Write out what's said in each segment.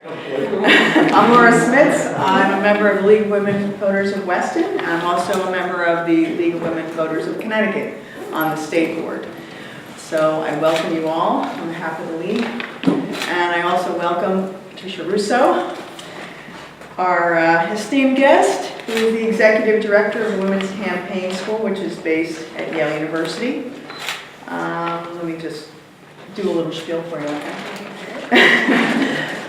I'm Laura Smits. I'm a member of the League of Women Voters of Weston. I'm also a member of the League of Women Voters of Connecticut on the state board. So I welcome you all on behalf of the League. And I also welcome Patricia Russo, our esteemed guest, who is the Executive Director of the Women's Campaign School, which is based at Yale University. Let me just do a little spiel for you.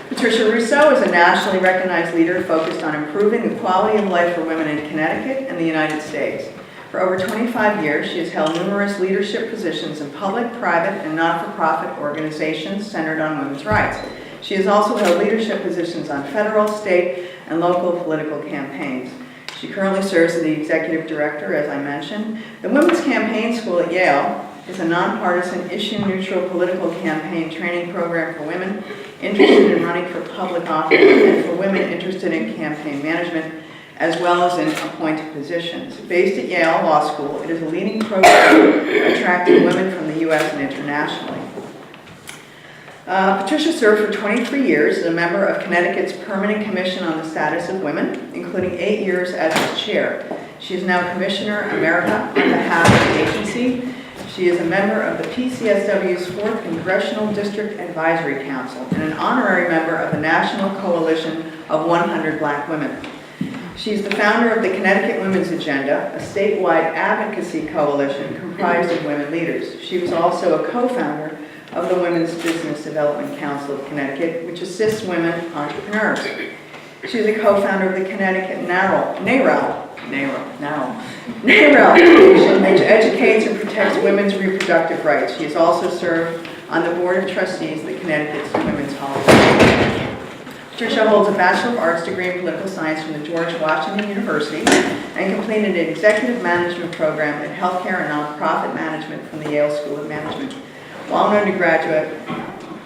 Patricia Russo is a nationally recognized leader focused on improving the quality of life for women in Connecticut and the United States. For over 25 years, she has held numerous leadership positions in public, private, and not-for-profit organizations centered on women's rights. She has also held leadership positions on federal, state, and local political campaigns. She currently serves as the Executive Director, as I mentioned. The Women's Campaign School at Yale is a nonpartisan, issue-neutral political campaign training program for women interested in running for public office and for women interested in campaign management, as well as in appointed positions. Based at Yale Law School, it is a leading program attracting women from the U.S. and internationally. Patricia served for 23 years as a member of Connecticut's Permanent Commission on the Status of Women, including 8 years as its chair. She is now Commissioner America on behalf of the agency. She is a member of the PCSW's 4th Congressional District Advisory Council and an honorary member of the National Coalition of 100 Black Women. She's the founder of the Connecticut Women's Agenda, a statewide advocacy coalition comprised of women leaders. She was also a co-founder of the Women's Business Development Council of Connecticut, which assists women entrepreneurs. She is a co-founder of the Connecticut NARAL Foundation, which educates and protects women's reproductive rights. She has also served on the Board of Trustees of the Connecticut's Women's Hall of Fame. Patricia holds a Bachelor of Arts degree in Political Science from the George Washington University and completed an Executive Management program in Healthcare and Nonprofit Management from the Yale School of Management. While an undergraduate,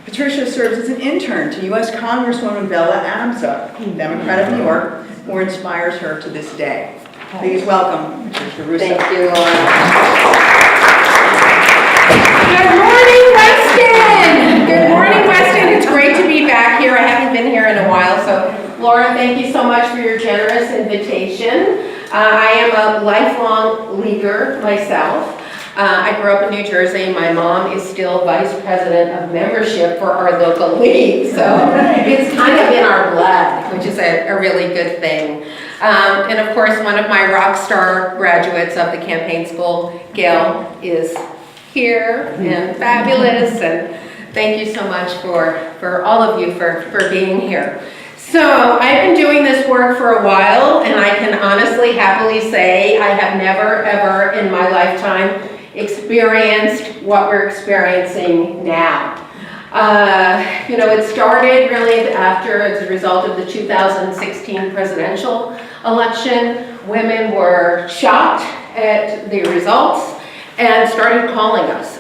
Patricia serves as an intern to U.S. Congresswoman Bella Adamsa, Democrat of New York, who inspires her to this day. Please welcome Patricia Russo. Thank you, Laura. Good morning, Weston! Good morning, Weston. It's great to be back here. I haven't been here in a while, so Laura, thank you so much for your generous invitation. I am a lifelong leaguer myself. I grew up in New Jersey. My mom is still vice president of membership for our local league, so it's kind of in our blood, which is a really good thing. And of course, one of my rock star graduates of the campaign school, Gail, is here and fabulous, and thank you so much for all of you for being here. So I've been doing this work for a while, and I can honestly, happily say I have never, ever in my lifetime experienced what we're experiencing now. It started really as a result of the 2016 presidential election. Women were shocked at the results and started calling us.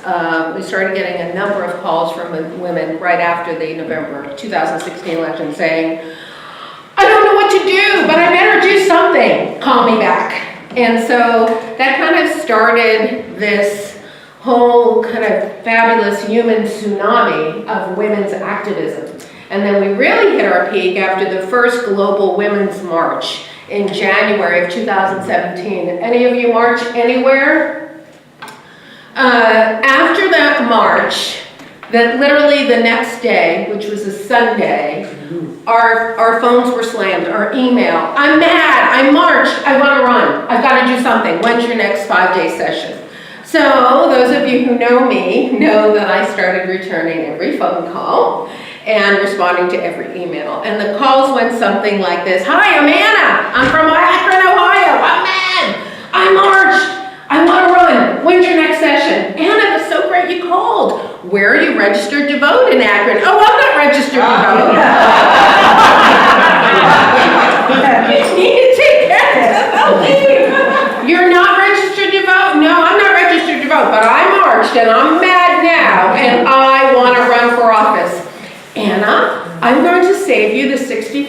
We started getting a number of calls from women right after the November 2016 election saying, I don't know what to do, but I better do something. Call me back. And so that kind of started this whole kind of fabulous human tsunami of women's activism. And then we really hit our peak after the first global women's march in January of 2017. Any of you march anywhere? After that march, literally the next day, which was a Sunday, our phones were slammed, our email. I'm mad, I marched, I want to run. I've got to do something. When's your next 5-day session? So those of you who know me know that I started returning every phone call and responding to every email. And the calls went something like this. Hi, I'm Anna. I'm from Akron, Ohio. I'm mad. I marched. I want to run. When's your next session? Anna, that's so great you called. Where are you registered to vote in Akron? Oh, I'm not registered to vote. You need to take that. You're not registered to vote? No, I'm not registered to vote, but I marched and I'm mad now and I want to run for office. Anna, I'm going to save you the $65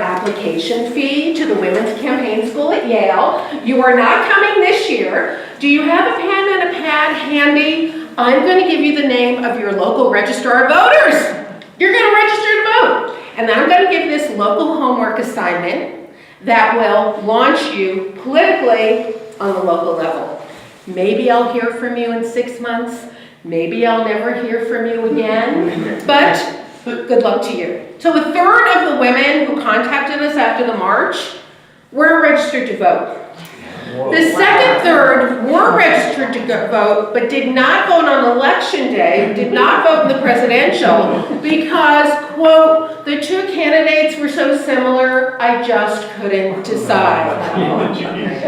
application fee to the Women's Campaign School at Yale. You are not coming this year. Do you have a pen and a pad handy? I'm going to give you the name of your local registrar of voters. You're going to register to vote. And then I'm going to give this local homework assignment that will launch you politically on the local level. Maybe I'll hear from you in 6 months. Maybe I'll never hear from you again, but good luck to you. So a third of the women who contacted us after the march were registered to vote. The second third were registered to vote, but did not vote on election day, did not vote in the presidential, because, quote, the two candidates were so similar, I just couldn't decide.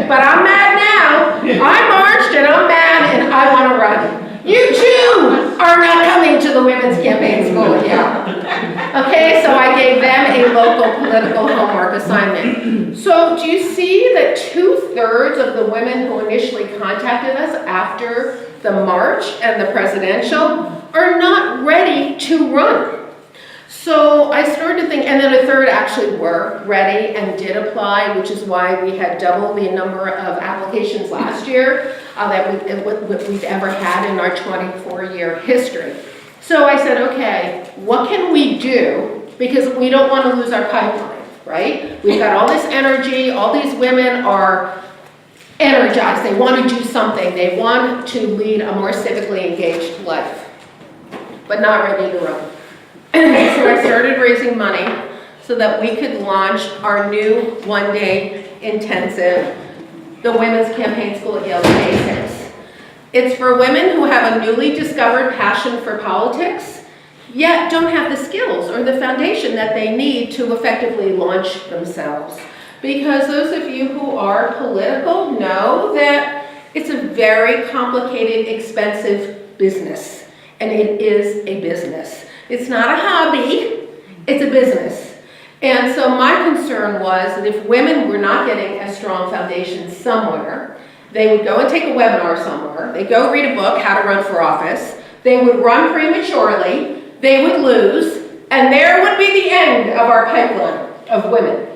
But I'm mad now. I marched and I'm mad and I want to run. You too are not coming to the Women's Campaign School at Yale. Okay, so I gave them a local political homework assignment. So do you see that 2/3 of the women who initially contacted us after the march and the presidential are not ready to run? So I started to think, and then a third actually were ready and did apply, which is why we had double the number of applications last year that we've ever had in our 24-year history. So I said, okay, what can we do? Because we don't want to lose our pipeline, right? We've got all this energy, all these women are energized, they want to do something, they want to lead a more civically engaged life, but not ready to run. So I started raising money so that we could launch our new one-day intensive, the Women's Campaign School at Yale Basics. It's for women who have a newly discovered passion for politics, yet don't have the skills or the foundation that they need to effectively launch themselves. Because those of you who are political know that it's a very complicated, expensive business, and it is a business. It's not a hobby, it's a business. And so my concern was that if women were not getting a strong foundation somewhere, they would go and take a webinar somewhere, they'd go read a book, How to Run for Office, they would run prematurely, they would lose, and there would be the end of our pipeline of women.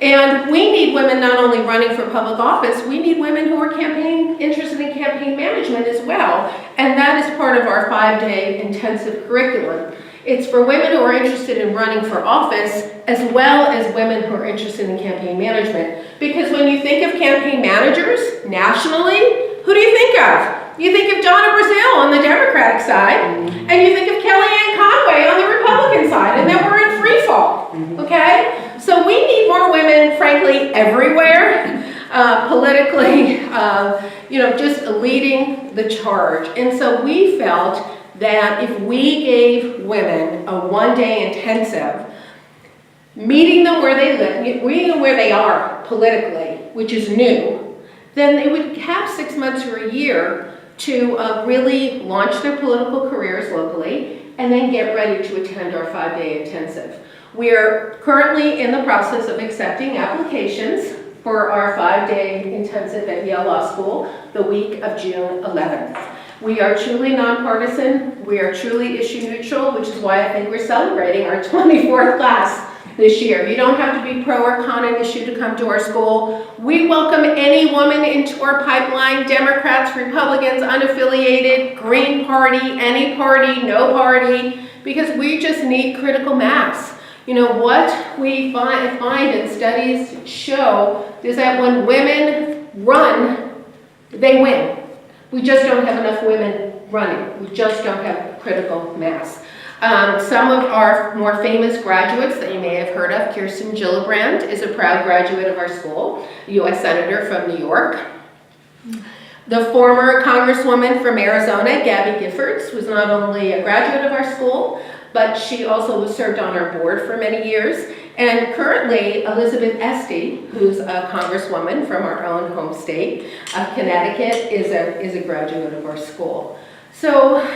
And we need women not only running for public office, we need women who are interested in campaign management as well. And that is part of our 5-day intensive curriculum. It's for women who are interested in running for office, as well as women who are interested in campaign management. Because when you think of campaign managers nationally, who do you think of? You think of Donna Brazile on the Democratic side, and you think of Kellyanne Conway on the Republican side, and then we're in free fall, okay? So we need more women, frankly, everywhere, politically, just leading the charge. And so we felt that if we gave women a one-day intensive, meeting them where they live, meeting them where they are politically, which is new, then they would have 6 months or a year to really launch their political careers locally and then get ready to attend our 5-day intensive. We are currently in the process of accepting applications for our 5-day intensive at Yale Law School the week of June 11th. We are truly nonpartisan, we are truly issue neutral, which is why I think we're celebrating our 24th class this year. You don't have to be pro or con an issue to come to our school. We welcome any woman into our pipeline, Democrats, Republicans, unaffiliated, Green Party, any party, no party, because we just need critical mass. You know, what we find and studies show is that when women run, they win. We just don't have enough women running. We just don't have critical mass. Some of our more famous graduates that you may have heard of, Kirsten Gillibrand is a proud graduate of our school, U.S. Senator from New York. The former Congresswoman from Arizona, Gabby Giffords, was not only a graduate of our school, but she also served on our board for many years. And currently, Elizabeth Esty, who's a congresswoman from our own home state of Connecticut, is a graduate of our school. So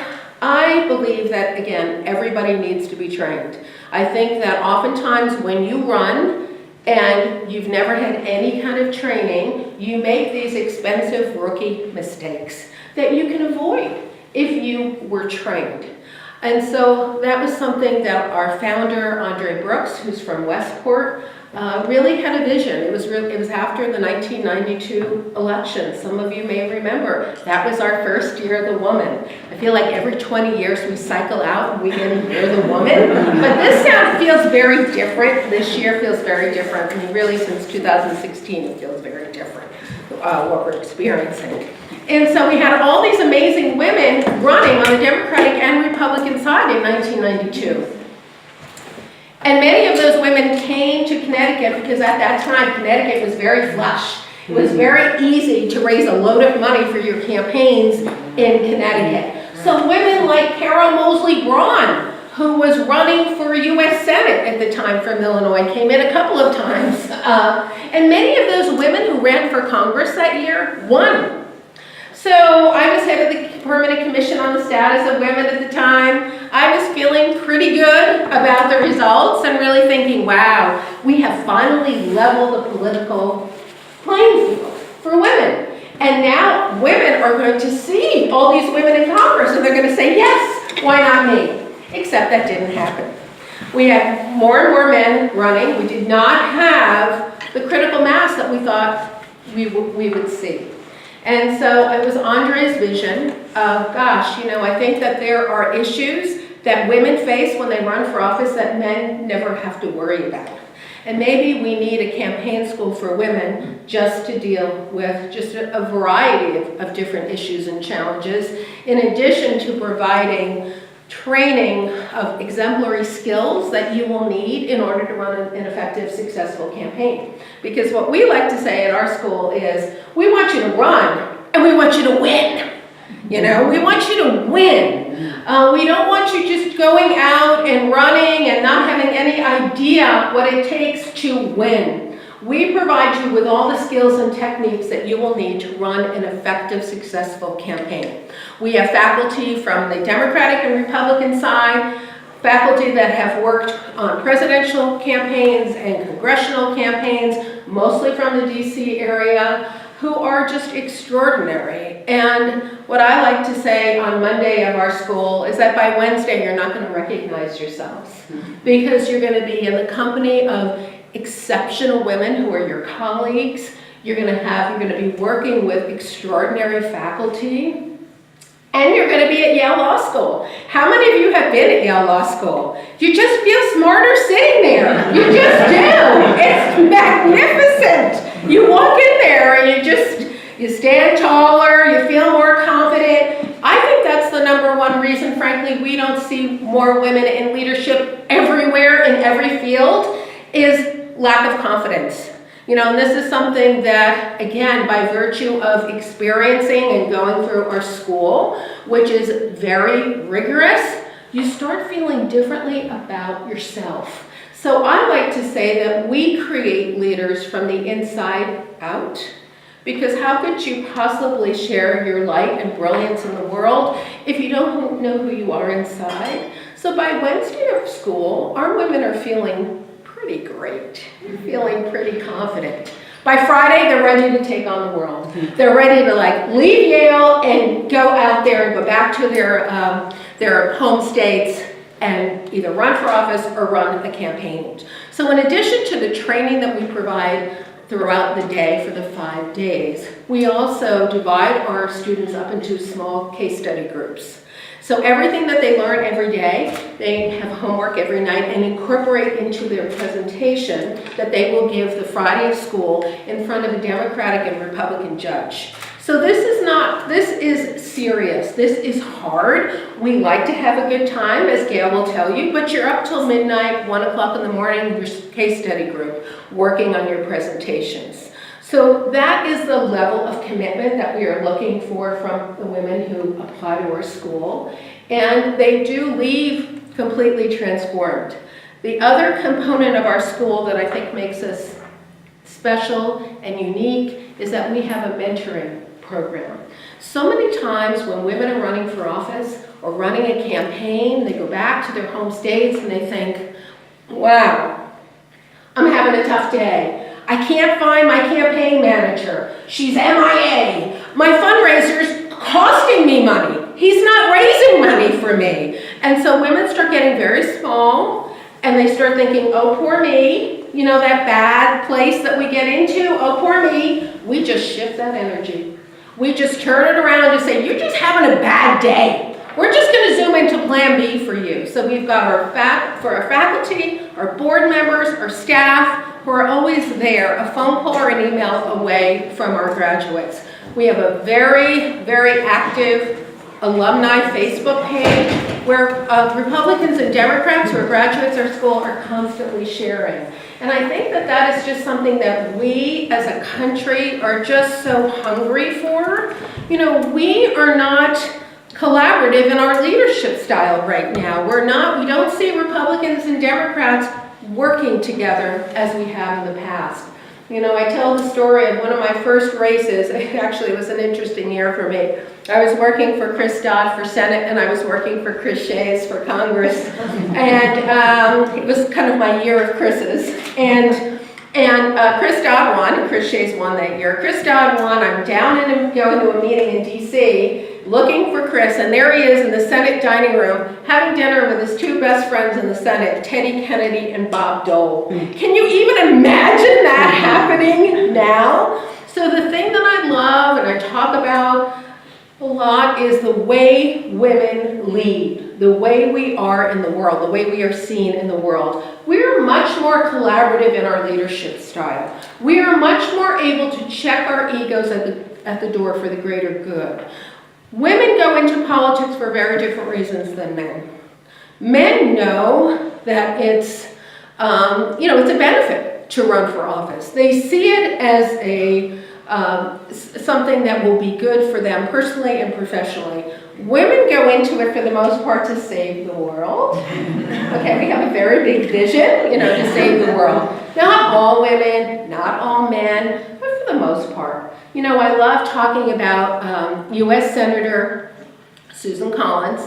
I believe that, again, everybody needs to be trained. I think that oftentimes when you run and you've never had any kind of training, you make these expensive rookie mistakes that you can avoid if you were trained. And so that was something that our founder, Andre Brooks, who's from Westport, really had a vision. It was after the 1992 election. Some of you may remember that was our first year of the woman. I feel like every 20 years we cycle out and we get a year of the woman. But this feels very different. This year feels very different. I mean, really, since 2016, it feels very different, what we're experiencing. And so we had all these amazing women running on the Democratic and Republican side in 1992. And many of those women came to Connecticut because at that time, Connecticut was very flush. It was very easy to raise a load of money for your campaigns in Connecticut. So women like Carol Moseley Braun, who was running for U.S. Senate at the time from Illinois, came in a couple of times. And many of those women who ran for Congress that year won. So I was head of the Permanent Commission on the Status of Women at the time. I was feeling pretty good about the results and really thinking, wow, we have finally leveled the political playing field for women. And now women are going to see all these women in Congress and they're going to say, yes, why not me? Except that didn't happen. We had more and more men running. We did not have the critical mass that we thought we would see. And so it was Andre's vision of, gosh, I think that there are issues that women face when they run for office that men never have to worry about. And maybe we need a campaign school for women just to deal with just a variety of different issues and challenges, in addition to providing training of exemplary skills that you will need in order to run an effective, successful campaign. Because what we like to say at our school is, we want you to run and we want you to win. We want you to win. We don't want you just going out and running and not having any idea what it takes to win. We provide you with all the skills and techniques that you will need to run an effective, successful campaign. We have faculty from the Democratic and Republican side, faculty that have worked on presidential campaigns and congressional campaigns, mostly from the DC area, who are just extraordinary. And what I like to say on Monday of our school is that by Wednesday, you're not going to recognize yourselves, because you're going to be in the company of exceptional women who are your colleagues. You're going to be working with extraordinary faculty. And you're going to be at Yale Law School. How many of you have been at Yale Law School? You just feel smarter sitting there. You just do. It's magnificent. You walk in there and you stand taller, you feel more confident. I think that's the number one reason, frankly, we don't see more women in leadership everywhere in every field, is lack of confidence. And this is something that, again, by virtue of experiencing and going through our school, which is very rigorous, you start feeling differently about yourself. So I like to say that we create leaders from the inside out, because how could you possibly share your light and brilliance in the world if you don't know who you are inside? So by Wednesday of school, our women are feeling pretty great. You're feeling pretty confident. By Friday, they're ready to take on the world. They're ready to leave Yale and go out there and go back to their home states and either run for office or run a campaign. So in addition to the training that we provide throughout the day for the 5 days, we also divide our students up into small case study groups. So everything that they learn every day, they have homework every night and incorporate into their presentation that they will give the Friday of school in front of a Democratic and Republican judge. So this is serious. This is hard. We like to have a good time, as Gail will tell you, but you're up till midnight, 1 o'clock in the morning, your case study group, working on your presentations. So that is the level of commitment that we are looking for from the women who apply to our school. And they do leave completely transformed. The other component of our school that I think makes us special and unique is that we have a mentoring program. So many times when women are running for office or running a campaign, they go back to their home states and they think, wow, I'm having a tough day. I can't find my campaign manager. She's MIA. My fundraiser's costing me money. He's not raising money for me. And so women start getting very small, and they start thinking, oh, poor me. You know, that bad place that we get into, oh, poor me. We just shift that energy. We just turn it around and say, you're just having a bad day. We're just going to zoom into Plan B for you. So we've got our faculty, our board members, our staff, who are always there, a phone call or an email away from our graduates. We have a very, very active alumni Facebook page where Republicans and Democrats who are graduates of our school are constantly sharing. And I think that that is just something that we as a country are just so hungry for. You know, we are not collaborative in our leadership style right now. We don't see Republicans and Democrats working together as we have in the past. You know, I tell the story of one of my first races. Actually, it was an interesting year for me. I was working for Chris Dodd for Senate, and I was working for Chris Shays for Congress. And it was kind of my year of Chris's. And Chris Dodd won, and Chris Shays won that year. Chris Dodd won. I'm going to a meeting in D.C., looking for Chris, and there he is in the Senate dining room having dinner with his two best friends in the Senate, Teddy Kennedy and Bob Dole. Can you even imagine that happening now? So the thing that I love and I talk about a lot is the way women lead, the way we are in the world, the way we are seen in the world. We are much more collaborative in our leadership style. We are much more able to check our egos at the door for the greater good. Women go into politics for very different reasons than men. Men know that it's a benefit to run for office. They see it as something that will be good for them personally and professionally. Women go into it for the most part to save the world. Okay, we have a very big vision, to save the world. Not all women, not all men, but for the most part. I love talking about U.S. Senator Susan Collins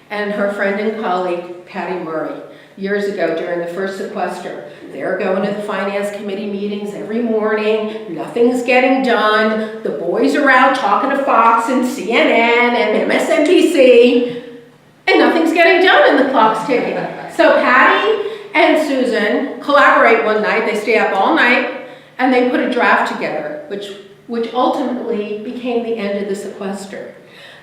and her friend and colleague, Patty Murray, years ago during the first sequester. They're going to the Finance Committee meetings every morning. Nothing's getting done. The boys are out talking to Fox and CNN and MSNBC, and nothing's getting done and the clock's ticking. So Patty and Susan collaborate one night. They stay up all night, and they put a draft together, which ultimately became the end of the sequester.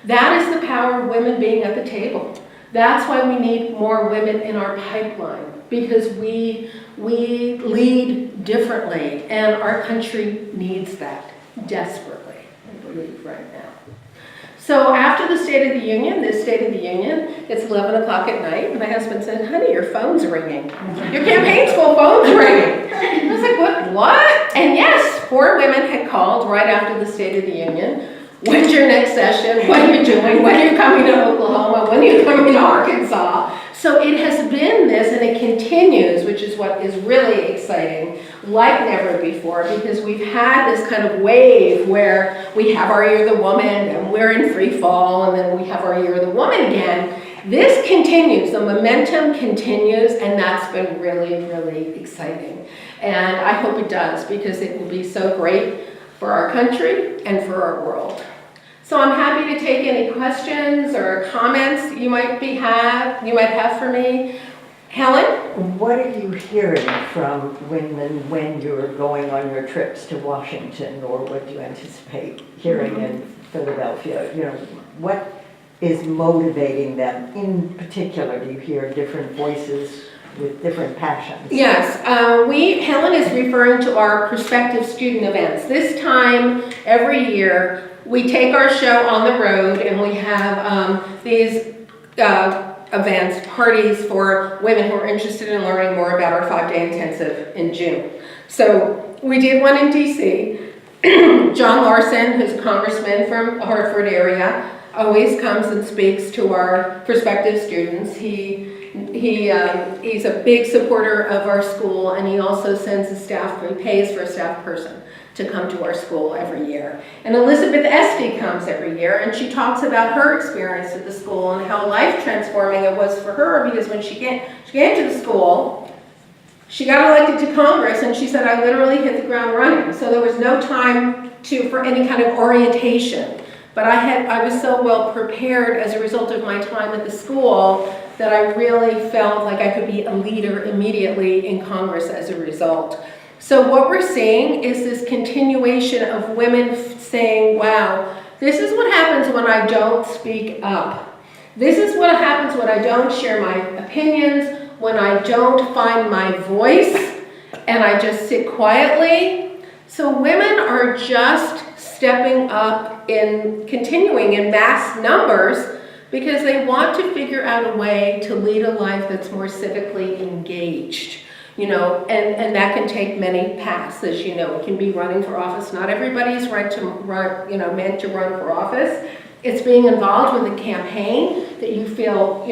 That is the power of women being at the table. That's why we need more women in our pipeline, because we lead differently, and our country needs that desperately, I believe, right now. So after the State of the Union, it's 11 o'clock at night, my husband said, honey, your phone's ringing. Your campaign school phone's ringing. I was like, what? And yes, 4 women had called right after the State of the Union. When's your next session? What are you doing? When are you coming to Oklahoma? When are you coming to Arkansas? So it has been this, and it continues, which is what is really exciting, like never before, because we've had this kind of wave where we have our Year of the Woman, and we're in free fall, and then we have our Year of the Woman again. This continues, the momentum continues, and that's been really, really exciting. And I hope it does, because it will be so great for our country and for our world. So I'm happy to take any questions or comments you might have for me. Helen? What are you hearing from women when you're going on your trips to Washington, or what do you anticipate hearing in Philadelphia? What is motivating them in particular? Do you hear different voices with different passions? Yes, Helen is referring to our prospective student events. This time, every year, we take our show on the road, and we have these events, parties for women who are interested in learning more about our 5-day intensive in June. So we did one in D.C. John Larson, who's a congressman from the Hartford area, always comes and speaks to our prospective students. He's a big supporter of our school, and he also sends he pays for a staff person to come to our school every year. And Elizabeth Esty comes every year, and she talks about her experience at the school and how life transforming it was for her, because when she came to the school, she got elected to Congress, and she said, I literally hit the ground running. So there was no time for any kind of orientation. But I was so well prepared as a result of my time at the school that I really felt like I could be a leader immediately in Congress as a result. So what we're seeing is this continuation of women saying, wow, this is what happens when I don't speak up. This is what happens when I don't share my opinions, when I don't find my voice, and I just sit quietly. So women are just stepping up in continuing in mass numbers because they want to figure out a way to lead a life that's more civically engaged. You know, and that can take many paths, as you know. It can be running for office. Not everybody's meant to run for office. It's being involved with a campaign that you feel,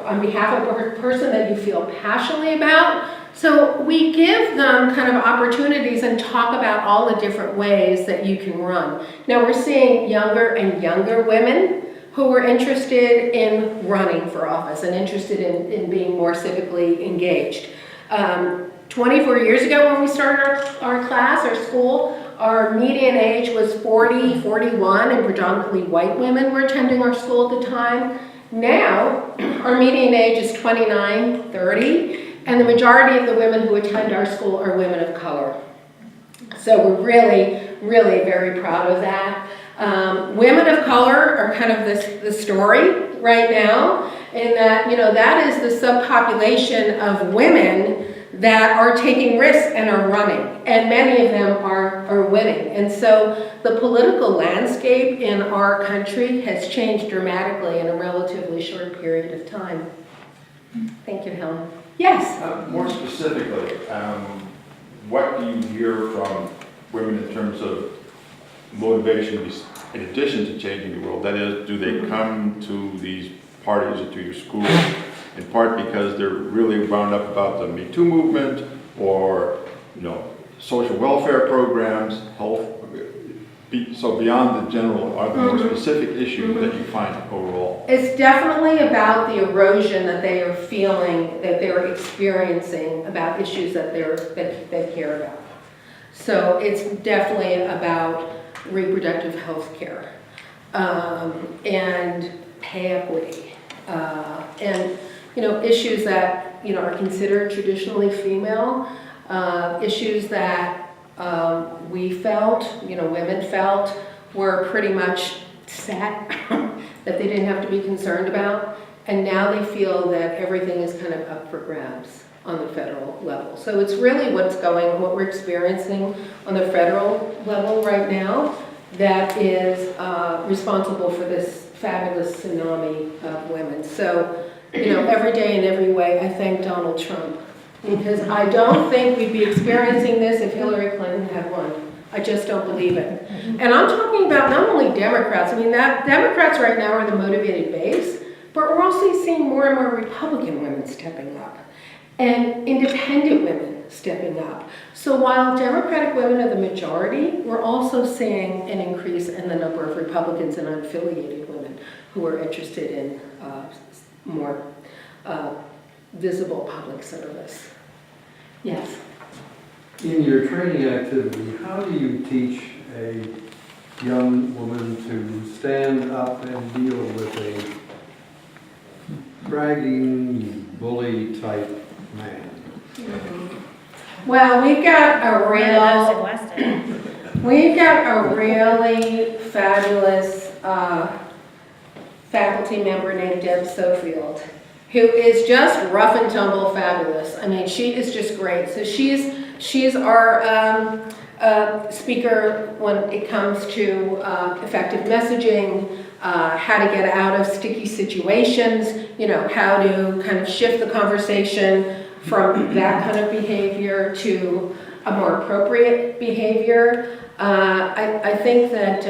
on behalf of a person that you feel passionately about. So we give them kind of opportunities and talk about all the different ways that you can run. Now we're seeing younger and younger women who are interested in running for office and interested in being more civically engaged. 24 years ago when we started our class, our school, our median age was 40, 41, and predominantly white women were attending our school at the time. Now, our median age is 29, 30, and the majority of the women who attend our school are women of color. So we're really, really very proud of that. Women of color are kind of the story right now, in that, that is the subpopulation of women that are taking risks and are running, and many of them are winning. And so the political landscape in our country has changed dramatically in a relatively short period of time. Thank you, Helen. Yes? More specifically, what do you hear from women in terms of motivation in addition to changing the world? That is, do they come to these parties or to your school in part because they're really wound up about the Me Too movement, or social welfare programs, health? So beyond the general, are there more specific issues that you find overall? It's definitely about the erosion that they are feeling, that they're experiencing about issues that they care about. So it's definitely about reproductive health care and pay equity and issues that are considered traditionally female, issues that we felt, women felt were pretty much set, that they didn't have to be concerned about, and now they feel that everything is kind of up for grabs on the federal level. So it's really what we're experiencing on the federal level right now that is responsible for this fabulous tsunami of women. So, every day in every way, I thank Donald Trump, because I don't think we'd be experiencing this if Hillary Clinton had won. I just don't believe it. And I'm talking about not only Democrats. I mean, Democrats right now are the motivated base, but we're also seeing more and more Republican women stepping up and independent women stepping up. So while Democratic women are the majority, we're also seeing an increase in the number of Republicans and unaffiliated women who are interested in more visible public service. Yes? In your training activity, how do you teach a young woman to stand up and deal with a bragging, bully type man? Well, we've got a really fabulous faculty member named Deb Sofield, who is just rough and tumble fabulous. I mean, she is just great. So she's our speaker when it comes to effective messaging, how to get out of sticky situations, how to kind of shift the conversation from that kind of behavior to a more appropriate behavior. I think that,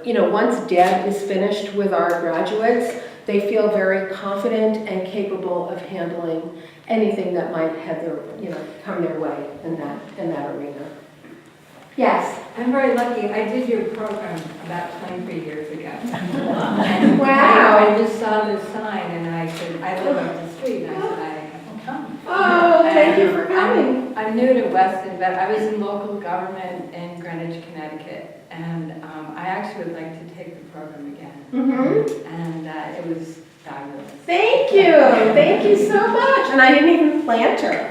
once Deb is finished with our graduates, they feel very confident and capable of handling anything that might have come their way in that arena. Yes? I'm very lucky. I did your program about 23 years ago. Wow. I just saw this sign and I said, I live up the street, and I said, I have to come. Oh, thank you for coming. I'm new to Weston, but I was in local government in Greenwich, Connecticut. And I actually would like to take the program again. Mm-hmm. And it was fabulous. Thank you so much. And I didn't even plant her.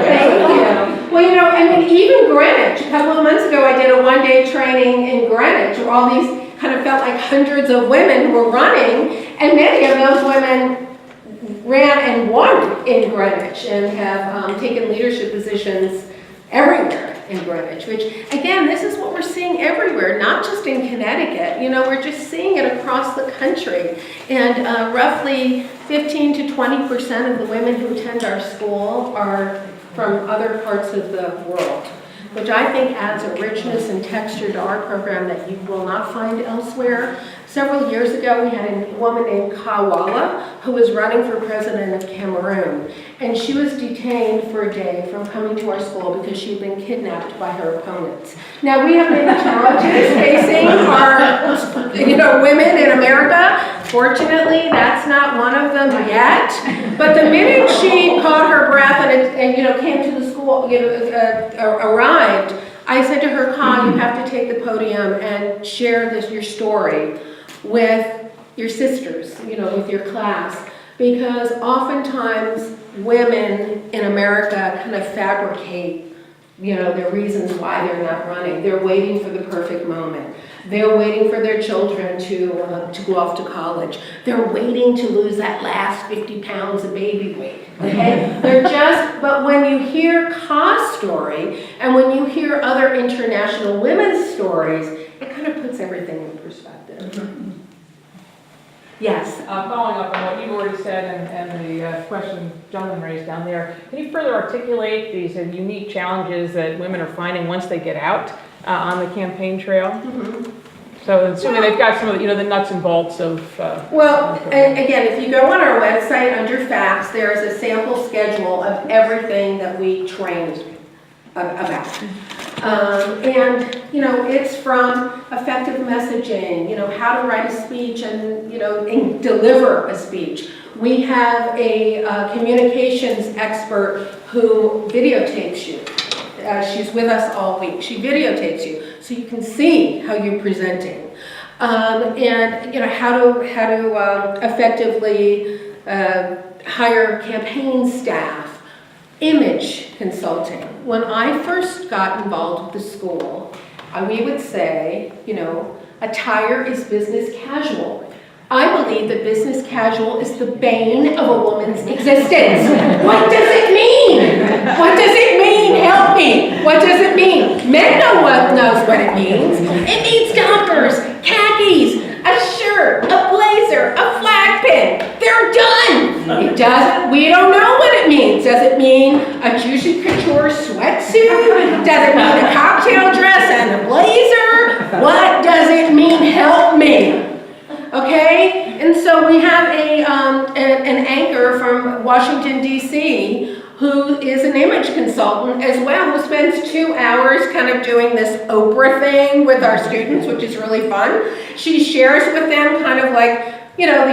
Thank you. Well, you know, I mean, even Greenwich, a couple of months ago, I did a one-day training in Greenwich where all these kind of felt like hundreds of women who were running, and many of those women ran and won in Greenwich and have taken leadership positions everywhere in Greenwich, which, again, this is what we're seeing everywhere, not just in Connecticut. You know, we're just seeing it across the country. And roughly 15 to 20% of the women who attend our school are from other parts of the world, which I think adds a richness and texture to our program that you will not find elsewhere. Several years ago, we had a woman named Kawala who was running for president of Cameroon, and she was detained for a day from coming to our school because she had been kidnapped by her opponents. Now, we have many challenges facing our, you know, women in America. Fortunately, that's not one of them yet. But the minute she caught her breath and you know, came to the school, you know, arrived, I said to her, Ka, you have to take the podium and share your story with your sisters, you know, with your class, because oftentimes women in America kind of fabricate, you know, their reasons why they're not running. They're waiting for the perfect moment. They're waiting for their children to go off to college. They're waiting to lose that last 50 pounds of baby weight, okay? But when you hear Ka's story, and when you hear other international women's stories, it kind of puts everything in perspective. Yes? Following up on what you already said and the question gentleman raised down there, can you further articulate these unique challenges that women are finding once they get out on the campaign trail? Mm-hmm. So assuming they've got some of the, you know, the nuts and bolts of... Well, and again, if you go on our website under facts, there is a sample schedule of everything that we trained about. And, you know, it's from effective messaging, you know, how to write a speech and, you know, and deliver a speech. We have a communications expert who videotapes you. She's with us all week. She videotapes you so you can see how you're presenting. And, you know, how to effectively hire campaign staff. Image consulting. When I first got involved with the school, we would say, you know, attire is business casual. I believe that business casual is the bane of a woman's existence. What does it mean? What does it mean? Help me. What does it mean? Men knows what it means. It means jumpers, khakis, a shirt, a blazer, a flag pin. They're done. It doesn't, we don't know what it means. Does it mean a Juicy Couture sweatsuit? Does it mean a cocktail dress and a blazer? What does it mean? Help me. Okay? And so we have an anchor from Washington, D.C., who is an image consultant as well, who spends 2 hours kind of doing this Oprah thing with our students, which is really fun. She shares with them kind of like, you know,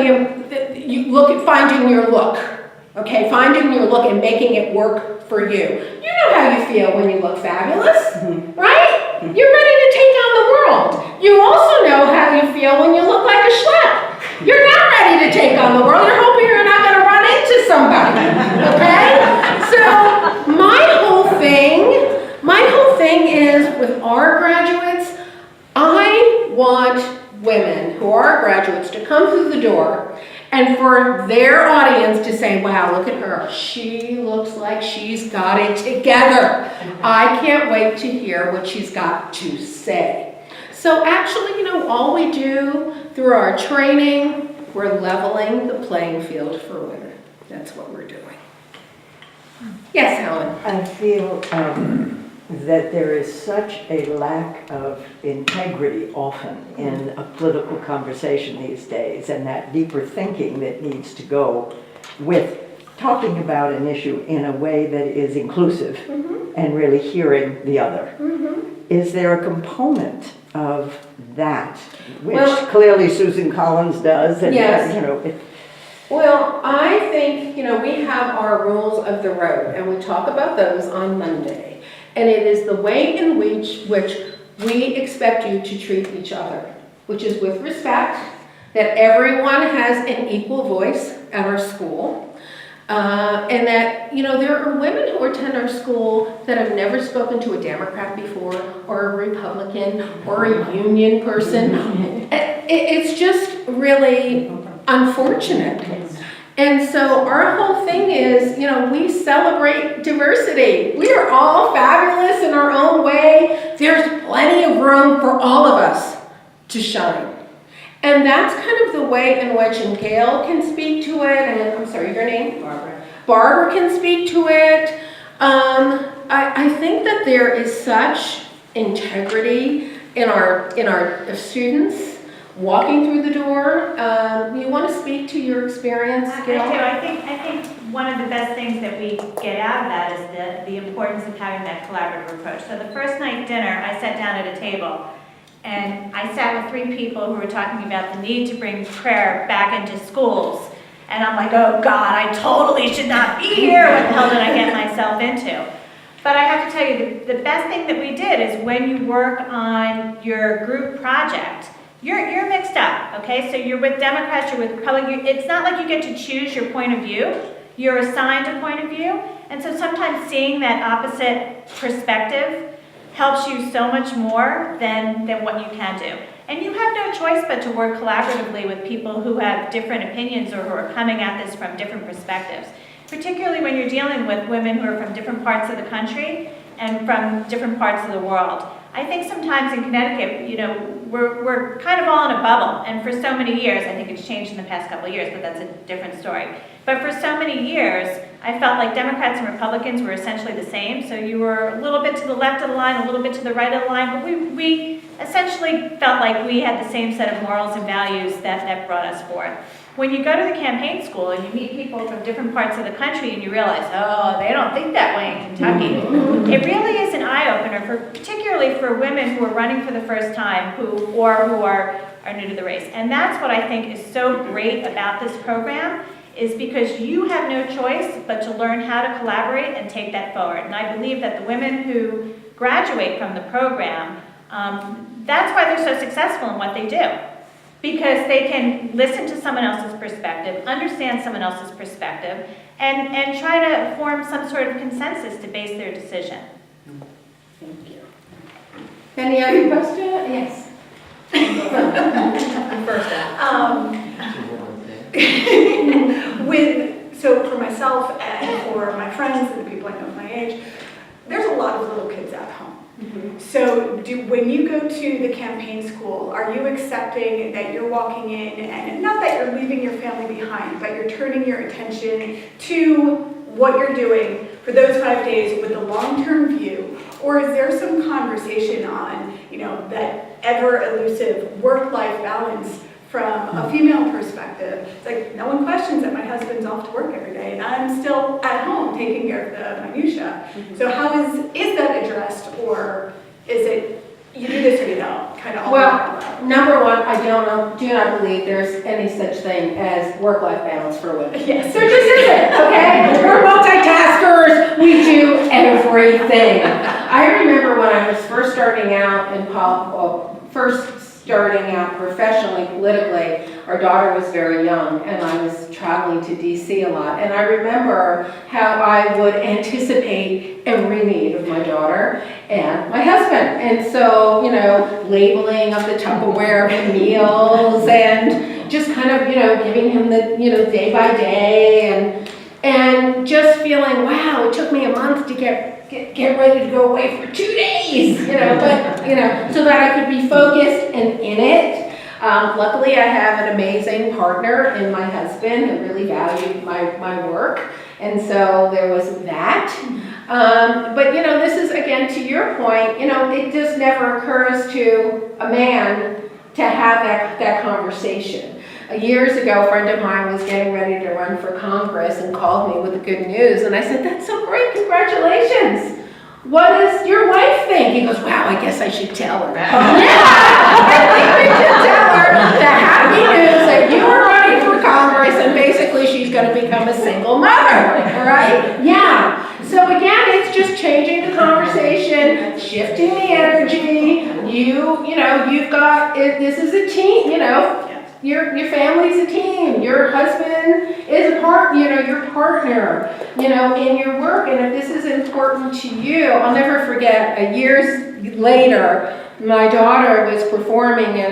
you look at finding your look, okay? Finding your look and making it work for you. You know how you feel when you look fabulous, right? You're ready to take on the world. You also know how you feel when you look like a schlep. You're not ready to take on the world. You're hoping you're not going to run into somebody, okay? So my whole thing is with our graduates, I want women who are graduates to come through the door and for their audience to say, wow, look at her. She looks like she's got it together. I can't wait to hear what she's got to say. So actually, you know, all we do through our training, we're leveling the playing field for women. That's what we're doing. Yes, Helen? I feel that there is such a lack of integrity often in a political conversation these days, and that deeper thinking that needs to go with talking about an issue in a way that is inclusive and really hearing the other. Is there a component of that, which clearly Susan Collins does? And yes. You know, Well, I think, you know, we have our rules of the road, and we talk about those on Monday. And it is the way in which we expect you to treat each other, which is with respect, that everyone has an equal voice at our school. And that, there are women who attend our school that have never spoken to a Democrat before, or a Republican, or a union person. It's just really unfortunate. And so our whole thing is, we celebrate diversity. We are all fabulous in our own way. There's plenty of room for all of us to shine. And that's kind of the way in which, and Gail can speak to it, and I'm sorry, your name? Barbara can speak to it. I think that there is such integrity in our students walking through the door. You want to speak to your experience, Gail? I do. I think one of the best things that we get out of that is the importance of having that collaborative approach. So the first night dinner, I sat down at a table, and I sat with 3 people who were talking about the need to bring prayer back into schools. And I'm like, oh God, I totally should not be here. What the hell did I get myself into? But I have to tell you, the best thing that we did is when you work on your group project, you're mixed up, okay? So you're with Democrats, you're with Republicans. It's not like you get to choose your point of view. You're assigned a point of view. And so sometimes seeing that opposite perspective helps you so much more than what you can do. And you have no choice but to work collaboratively with people who have different opinions or who are coming at this from different perspectives, particularly when you're dealing with women who are from different parts of the country and from different parts of the world. I think sometimes in Connecticut, we're kind of all in a bubble, and for so many years, I think it's changed in the past couple of years, but that's a different story. But for so many years, I felt like Democrats and Republicans were essentially the same, so you were a little bit to the left of the line, a little bit to the right of the line, but we essentially felt like we had the same set of morals and values that brought us forth. When you go to the campaign school and you meet people from different parts of the country and you realize, oh, they don't think that way in Kentucky, it really is an eye-opener, particularly for women who are running for the first time who are new to the race. And that's what I think is so great about this program, is because you have no choice but to learn how to collaborate and take that forward. And I believe that the women who graduate from the program, that's why they're so successful in what they do. Because they can listen to someone else's perspective, understand someone else's perspective, and try to form some sort of consensus to base their decision. Thank you. Any other questions? Yes. First out. So for myself and for my friends and the people I know of my age, there's a lot of little kids at home. Mm-hmm. So when you go to the campaign school, are you accepting that you're walking in, and not that you're leaving your family behind, but you're turning your attention to what you're doing for those 5 days with a long-term view? Or is there some conversation on, that ever-elusive work-life balance from a female perspective? It's like, no one questions that my husband's off to work every day and I'm still at home taking care of the minutia. Mm-hmm. So how is that addressed, or is it you do this or you don't, kind of all Well, number one, do not believe there's any such thing as work-life balance for women. Yes. There just isn't, okay? We're multitaskers, we do everything. I remember when I was first starting out professionally, politically, our daughter was very young and I was traveling to DC a lot. And I remember how I would anticipate every need of my daughter and my husband. And so, labeling of the Tupperware for meals and just kind of, giving him the, day by day and just feeling, wow, it took me a month to get ready to go away for 2 days, so that I could be focused and in it. Luckily, I have an amazing partner in my husband who really valued my work, and so there was that. But this is, again, to your point, it just never occurs to a man to have that conversation. Years ago, a friend of mine was getting ready to run for Congress and called me with the good news, and I said, "That's so great, congratulations. What does your wife think?" He goes, "Wow, I guess I should tell her." Yeah, I think we should tell her the happy news that you are running for Congress and basically she's going to become a single mother, all right? Yeah. So again, it's just changing the conversation again, shifting the energy. You've got, this is a team, your family's a team. Your husband is a your partner, in your work. And if this is important to you, I'll never forget, years later, my daughter was performing in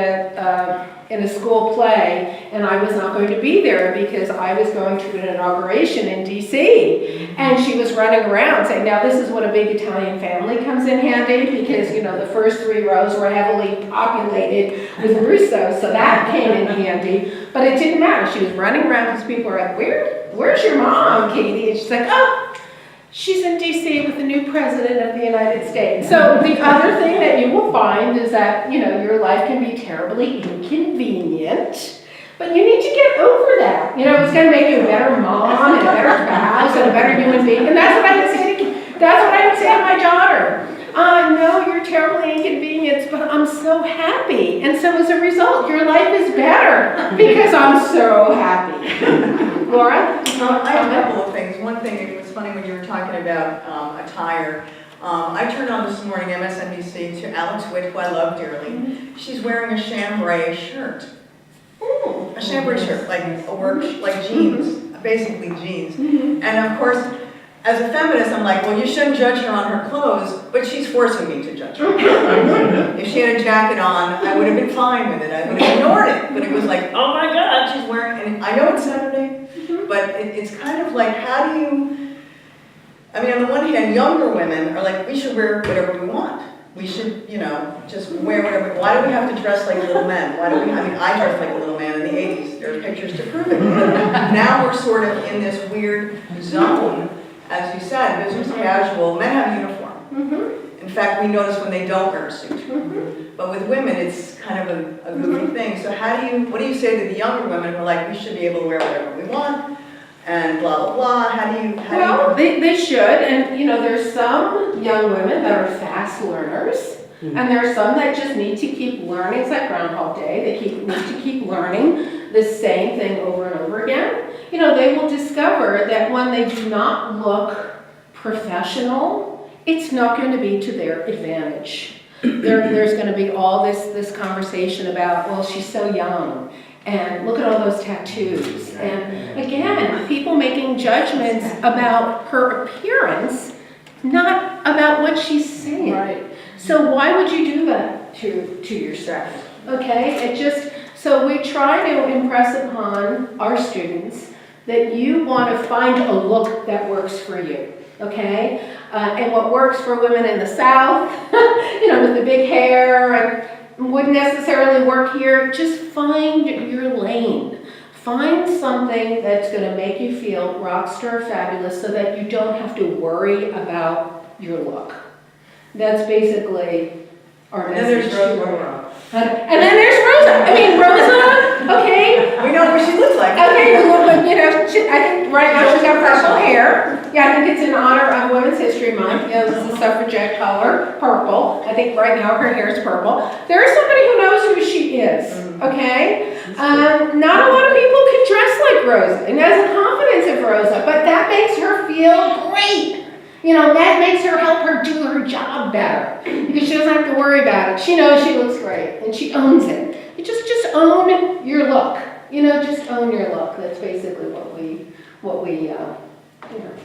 a school play, and I was not going to be there because I was going to an inauguration in DC. And she was running around saying, now this is what a big Italian family comes in handy, because the first 3 rows were heavily populated with Russo, so that came in handy. But it didn't matter. She was running around because people were like, where's your mom, Katie? And she's like, oh, she's in DC with the new president of the United States. So the other thing that you will find is that, your life can be terribly inconvenient, but you need to get over that. It's going to make you a better mom and a better spouse and a better human being. And that's what I would say to my daughter. No, you're terribly inconvenienced, but I'm so happy. And so as a result, your life is better because I'm so happy. Laura? I have a couple of things. One thing, it was funny when you were talking about attire. I turned on this morning MSNBC to Alex Witt, who I love dearly. She's wearing a chambray shirt. A chambray shirt, like a work, like jeans, basically jeans. And of course, as a feminist, I'm like, well, you shouldn't judge her on her clothes, but she's forcing me to judge her. If she had a jacket on, I would have been fine with it. I would have ignored it. But it was like, oh my God, she's wearing, and I know it's Saturday, but it's kind of like, how do you, on the one hand, younger women are like, we should wear whatever we want. We should, just wear whatever. Why do we have to dress like little men? Why do we, I dressed like a little man in the 80s. There are pictures to prove it. Now we're sort of in this weird zone. As you said, business casual, men have a uniform. In fact, we notice when they don't wear a suit. But with women, it's kind of a goofy thing. So what do you say to the younger women who are like, we should be able to wear whatever we want, and blah, blah, blah? How do you? They should, and there's some young women that are fast learners, and there are some that just need to keep learning. It's like Groundhog Day. They need to keep learning the same thing over and over again. They will discover that when they do not look professional, it's not going to be to their advantage. There's going to be all this conversation about, well, she's so young, and look at all those tattoos. And again, people making judgments about her appearance, not about what she's saying. Right. So why would you do that to yourself? Okay, so we try to impress upon our students that you want to find a look that works for you, okay? And what works for women in the South, with the big hair, and wouldn't necessarily work here. Just find your lane. Find something that's going to make you feel rock star fabulous so that you don't have to worry about your look. That's basically our message. And then there's Rosa. And then there's Rosa. Rosa, okay. We know what she looks like. Okay, I think right now she's got purple hair. Yeah, I think it's in honor of Women's History Month. This is suffragette color, purple. I think right now her hair is purple. There is somebody who knows who she is, okay? Not a lot of people can dress like Rosa and has the confidence of Rosa, but that makes her feel great. That makes her help her do her job better because she doesn't have to worry about it. She knows she looks great and she owns it. You just own your look. Just own your look. That's basically what we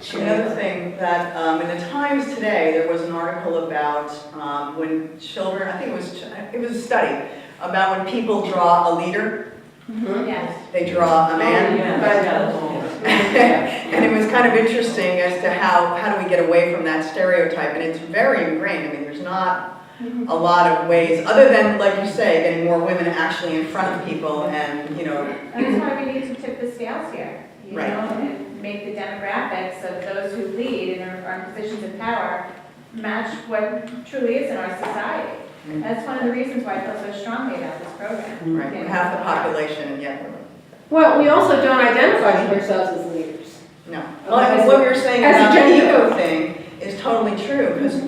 share. Another thing that in the Times today there was an article about when children, I think it was a study about when people draw a leader. Yes. They draw a man. And it was kind of interesting as to how do we get away from that stereotype, and it's very ingrained. There's not a lot of ways, other than, like you say, getting more women actually in front of people and, That's why we need to tip the scales here, Right. and make the demographics of those who lead and are in positions of power match what truly is in our society. That's one of the reasons why I feel so strongly about this program. right, we're half the population and yet we're Well, we also don't identify ourselves as leaders. no. Well, what you're saying about the ego thing is totally true, because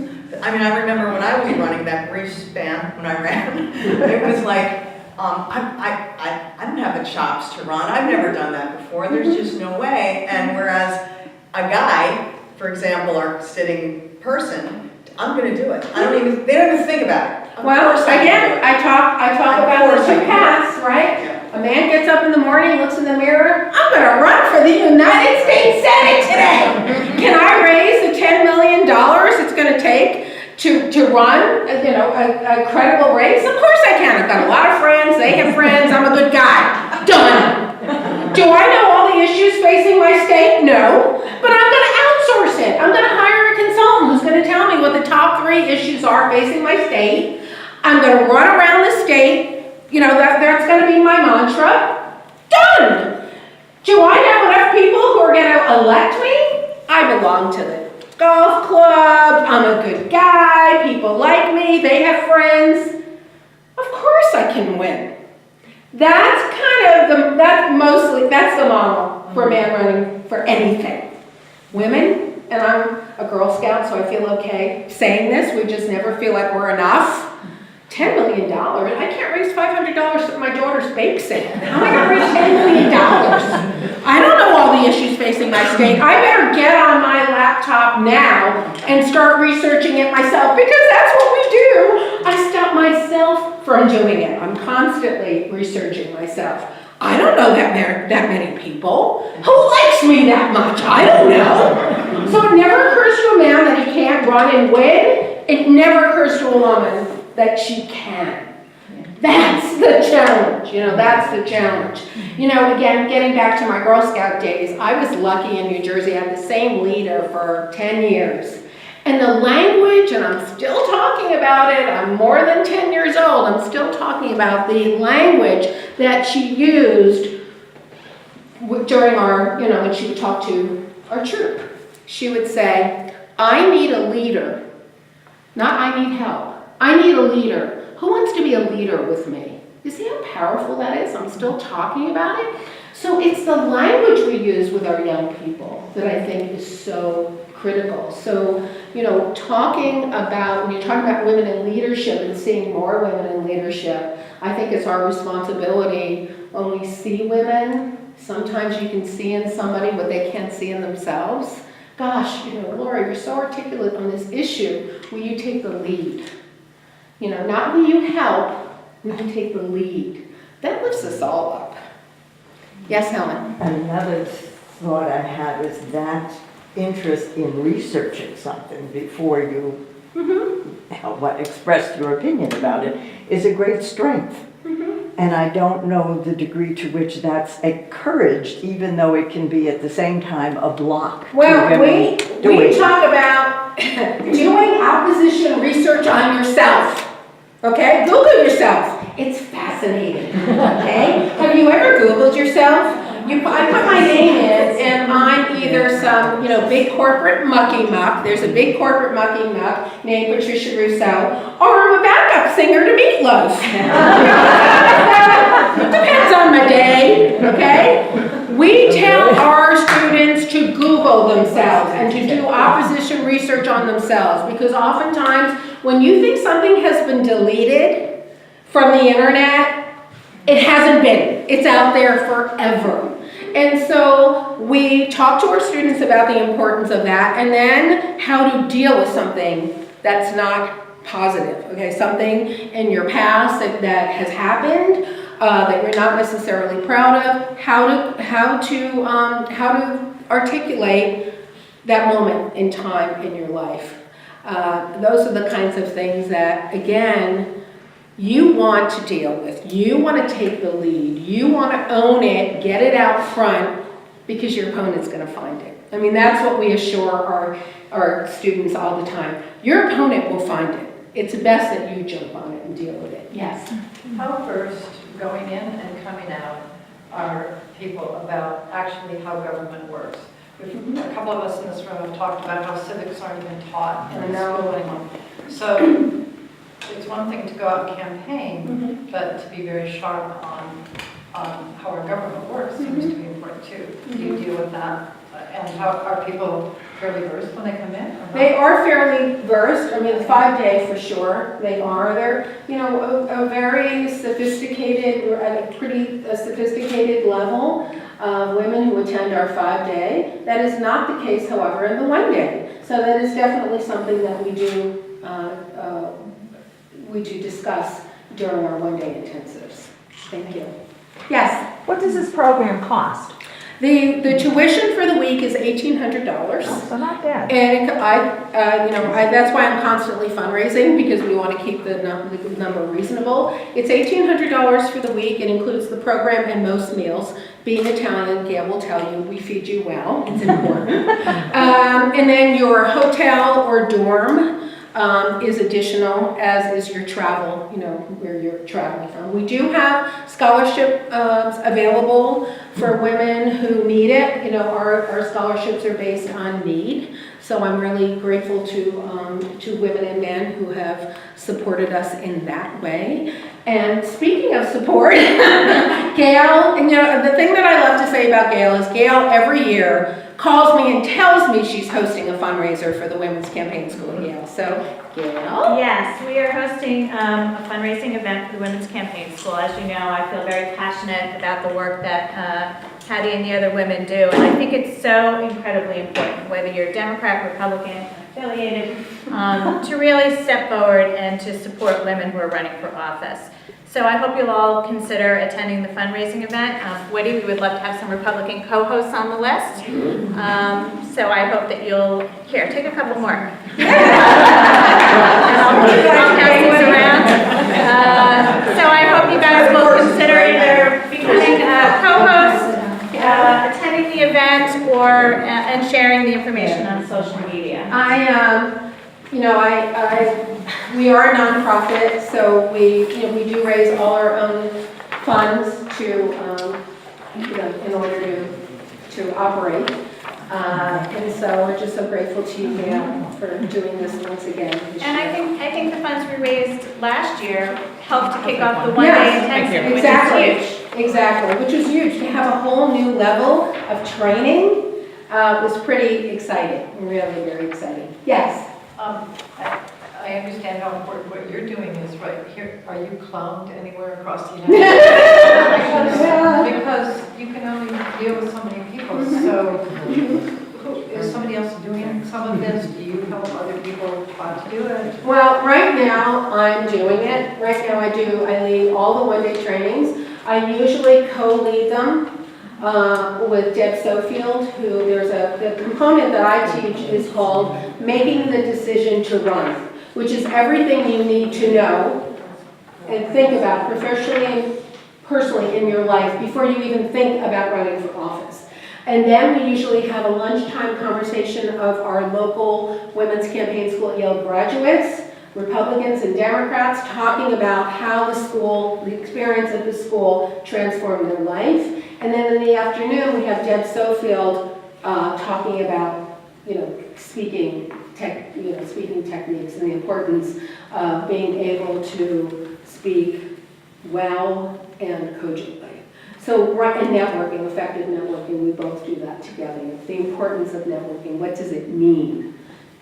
I remember when I was running that brief span when I ran, it was like, I don't have the chops to run. I've never done that before. There's just no way. And whereas a guy, for example, our sitting person, I'm gonna do it. They don't even think about it. Of Well, course I can do again, it. I talk Of about course the I two can. paths, right? Yeah. A man gets up in the morning, looks in the mirror, I'm gonna run for the United States Senate today. Can I raise the $10 million it's gonna take to run, a credible race? Of course I can. I've got a lot of friends, they have friends, I'm a good guy. Done. Do I know all the issues facing my state? No. But I'm gonna outsource it. I'm gonna hire a consultant who's gonna tell me what the top 3 issues are facing my state. I'm gonna run around the state. That's gonna be my mantra. Done. Do I know enough people who are gonna elect me? I belong to the golf club. I'm a good guy. People like me. They have friends. Of course I can win. That's the model for a man running for anything. Women, and I'm a Girl Scout, so I feel okay saying this, we just never feel like we're enough. $10 million? I can't raise $500 for my daughter's bake sale. How am I gonna raise $10 million? I don't know all the issues facing my state. I better get on my laptop now and start researching it myself, because that's what we do. I stop myself from doing it. I'm constantly researching myself. I don't know that many people. Who likes me that much? I don't know. So it never occurs to a man that he can't run and win. It never occurs to a woman that she can. That's the challenge, that's the challenge. Again, getting back to my Girl Scout days, I was lucky in New Jersey. I had the same leader for 10 years. And the language, and I'm still talking about it, I'm more than 10 years old, I'm still talking about the language that she used during when she would talk to our troop. She would say, I need a leader, not I need help. I need a leader. Who wants to be a leader with me? You see how powerful that is? I'm still talking about it. So it's the language we use with our young people that I think is so critical. So, when you're talking about women in leadership and seeing more women in leadership, I think it's our responsibility when we see women. Sometimes you can see in somebody what they can't see in themselves. Gosh, Laura, you're so articulate on this issue. Will you take the lead? Not will you help, will you take the lead? That lifts us all up. Yes, Helen? Another thought I have is that interest in researching something before you expressed your opinion about it is a great strength. And I don't know the degree to which that's encouraged, even though it can be at the same time a block. Well, we talk about doing opposition research on yourself. Okay? Google yourself. It's fascinating. Okay? Have you ever Googled yourself? I put my name in, and I'm either some, big corporate mucky muck. There's a big corporate mucky muck named Patricia Russo, or I'm a backup singer to Meatloaf. Depends on my day, okay? We tell our students to Google themselves and to do opposition research on themselves, because oftentimes when you think something has been deleted from the internet, it hasn't been. It's out there forever. And so we talk to our students about the importance of that, and then how to deal with something that's not positive, okay? Something in your past that has happened, that you're not necessarily proud of, how to articulate that moment in time in your life. Those are the kinds of things that, again, you want to deal with. You want to take the lead. You want to own it, get it out front, because your opponent's going to find it. I mean, that's what we assure our students all the time. Your opponent will find it. It's best that you jump on it and deal with it. Yes? How first, going in and coming out, are people about actually how government works? A couple of us in this room have talked about how civics aren't even taught in school anymore. So it's one thing to go out and campaign, but to be very sharp on how our government works seems to be important too. Do you deal with that? And how are people fairly versed when they come in? Or They are fairly versed. I mean, the 5-day for sure, they are. They're, a very sophisticated, we're at a pretty sophisticated level of women who attend our 5-day. That is not the case, however, in the 1-day. So that is definitely something that we do discuss during our one-day intensives. Thank you. Yes? What does this program cost? The tuition for the week is $1,800. So not bad. And that's why I'm constantly fundraising, because we want to keep the number reasonable. It's $1,800 for the week. It includes the program and most meals. Being Italian, Gail will tell you, we feed you well. It's important. And then your hotel or dorm is additional, as is your travel, where you're traveling from. We do have scholarship available for women who need it. Our scholarships are based on need. So I'm really grateful to women and men who have supported us in that way. And speaking of support, Gail, and the thing that I love to say about Gail is Gail every year calls me and tells me she's hosting a fundraiser for the Women's Campaign School at Yale. So, Gail? Yes, we are hosting a fundraising event for the Women's Campaign School. As you know, I feel very passionate about the work that Patty and the other women do, and I think it's so incredibly important, whether you're Democrat, Republican, affiliated, to really step forward and to support women who are running for office. So I hope you'll all consider attending the fundraising event. Woody, we would love to have some Republican co-hosts on the list. So I hope that you'll, take a couple more. And I'll pass these around. So I hope you guys will consider either becoming a co-host, attending the event, or and sharing the information on social media. We are a nonprofit, so we do raise all our own funds to, in order to operate. And so we're just so grateful to you, Gail, for doing this once again. And I think the funds we raised last year helped to kick off the one-day intensive, which is huge. Exactly, which was huge. To have a whole new level of training was pretty exciting, really very exciting. Yes? I understand how important what you're doing is right here. Are you clowned anywhere across the United States? Because you can only deal with so many people. So is somebody else doing some of this? Do you help other people try to do it? Well, right now I'm doing it. Right now I lead all the one-day trainings. I usually co-lead them with Deb Sofield, who the component that I teach is called Making the Decision to Run, which is everything you need to know and think about professionally and personally in your life before you even think about running for office. And then we usually have a lunchtime conversation of our local Women's Campaign School at Yale graduates, Republicans and Democrats, talking about how the experience at the school transformed their life. And then in the afternoon, we have Deb Sofield talking about, speaking techniques and the importance of being able to speak well and cogently. So, and networking, effective networking, we both do that together. The importance of networking, what does it mean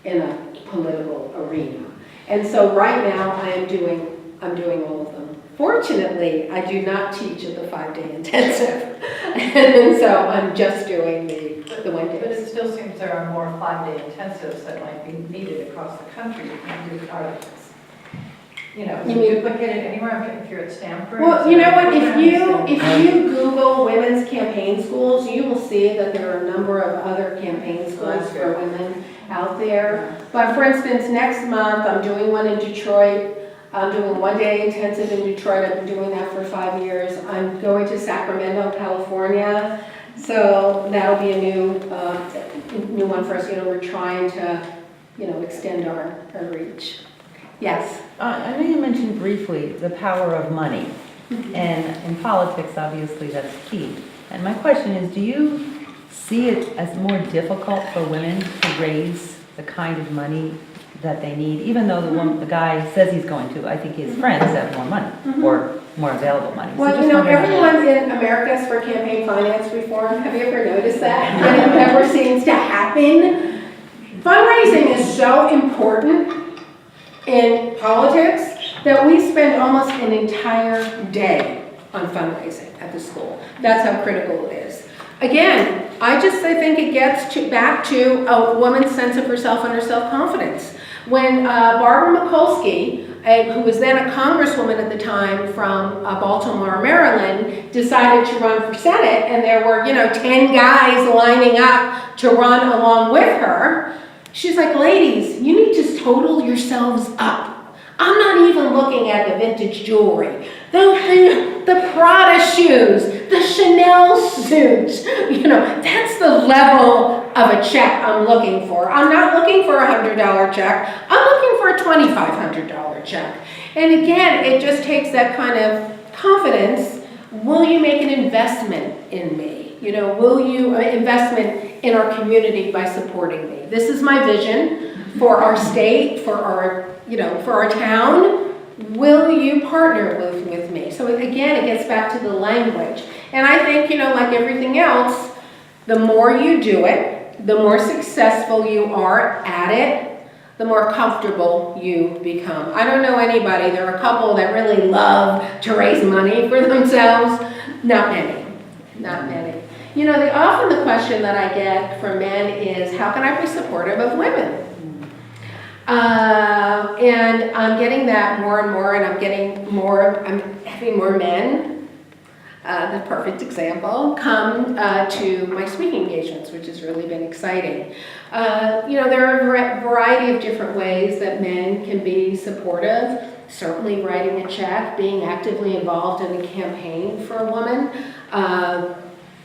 in a political arena? And so right now I'm doing all of them. Fortunately, I do not teach at the 5-day intensive. And so I'm just doing the one day. But it still seems there are more 5-day intensives that might be needed across the country. You duplicate it anywhere. If you're at Stanford. Well, you know what? If you Google women's campaign schools, you will see that there are a number of other campaign schools for women out there. But for instance, next month I'm doing one in Detroit. I'm doing one-day intensive in Detroit. I've been doing that for 5 years. I'm going to Sacramento, California. So that'll be a new one for us. We're trying to, extend our reach. Yes. I know you mentioned briefly the power of money, and in politics, obviously, that's key. And my question is, do you see it as more difficult for women to raise the kind of money that they need, even though the guy says he's going to? I think his friends have more money or more available money. Well, everyone in America is for campaign finance reform. Have you ever noticed that? And it never seems to happen. Fundraising is so important in politics that we spend almost an entire day on fundraising at the school. That's how critical it is. Again, I think it gets back to a woman's sense of herself and her self-confidence. When Barbara Mikulski, who was then a congresswoman at the time from Baltimore, Maryland, decided to run for Senate, and there were, 10 guys lining up to run along with her, she's like, ladies, you need to total yourselves up. I'm not even looking at the vintage jewelry, the Prada shoes, the Chanel suits. That's the level of a check I'm looking for. I'm not looking for a $100 check. I'm looking for a $2,500 check. And again, it just takes that kind of confidence. Will you make an investment in me? Will you investment in our community by supporting me? This is my vision for our state, for our town. Will you partner with me? So again, it gets back to the language. And I think, like everything else, the more you do it, the more successful you are at it, the more comfortable you become. I don't know anybody, there are a couple that really love to raise money for themselves. Not many. Often the question that I get from men is, how can I be supportive of women? And I'm getting that more and more, and I'm having more men, the perfect example, come to my speaking engagements, which has really been exciting. There are a variety of different ways that men can be supportive. Certainly writing a check, being actively involved in a campaign for a woman.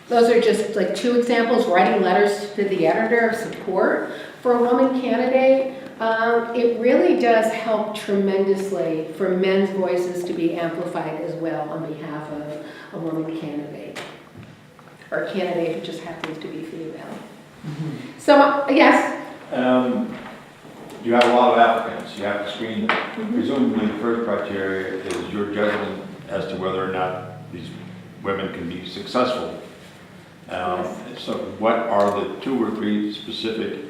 Those are just like two examples. Writing letters to the editor of support for a woman candidate. It really does help tremendously for men's voices to be amplified as well on behalf of a woman candidate, or a candidate who just happens to be female. So, yes? You have a lot of applicants, you have to screen them. Presumably the first criteria is your judgment as to whether or not these women can be successful. So what are the 2 or 3 specific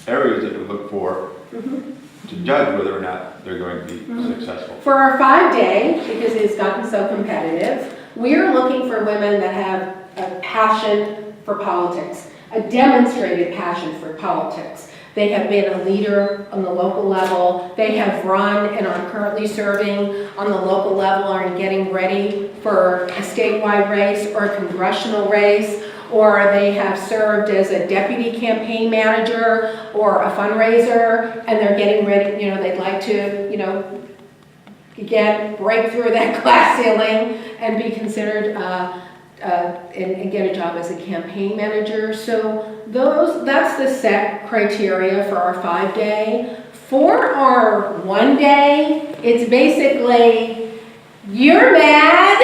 areas that you look for to judge whether or not they're going to be successful? For our 5-day, because it's gotten so competitive, we are looking for women that have a passion for politics, a demonstrated passion for politics. They have been a leader on the local level. They have run and are currently serving on the local level, are getting ready for a statewide race or a congressional race, or they have served as a deputy campaign manager or a fundraiser, and they're getting ready, they'd like to, again, break through that glass ceiling and be considered and get a job as a campaign manager. So that's the set criteria for our 5-day. For our 1-day, it's basically, you're mad,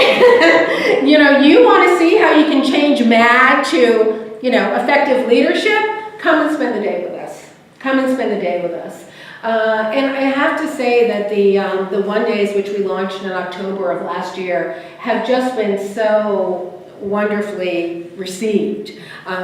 you want to see how you can change mad to, effective leadership, come and spend the day with us. And I have to say that the 1-days, which we launched in October of last year, have just been so wonderfully received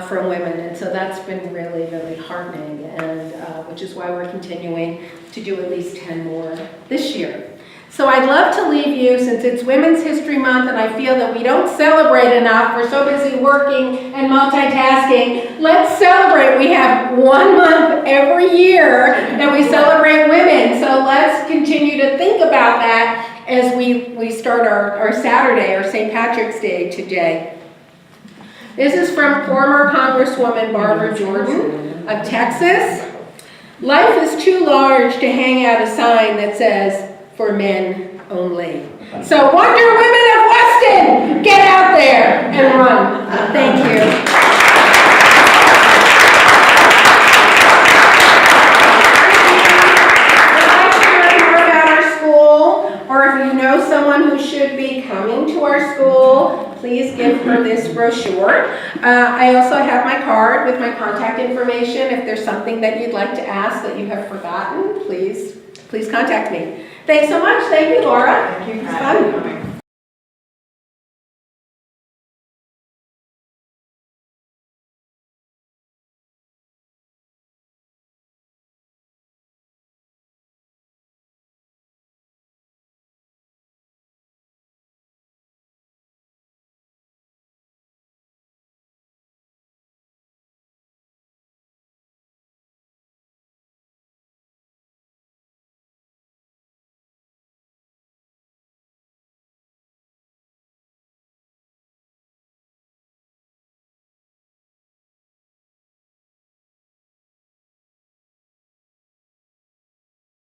from women, and so that's been really, really heartening, and which is why we're continuing to do at least 10 more this year. So I'd love to leave you, since it's Women's History Month and I feel that we don't celebrate enough, we're so busy working and multitasking, let's celebrate. We have 1 month every year that we celebrate women, so let's continue to think about that as we start our Saturday, our St. Patrick's Day today. This is from former Congresswoman Barbara Jordan of Texas. Life is too large to hang out a sign that says, for men only. So Wonder Women of Weston, get out there and run. Thank you. Or if you know someone who should be coming to our school, please give her this brochure. I also have my card with my contact information. If there's something that you'd like to ask that you have forgotten, please contact me. Thanks so much. Thank you, Laura. Thank you. It was fun.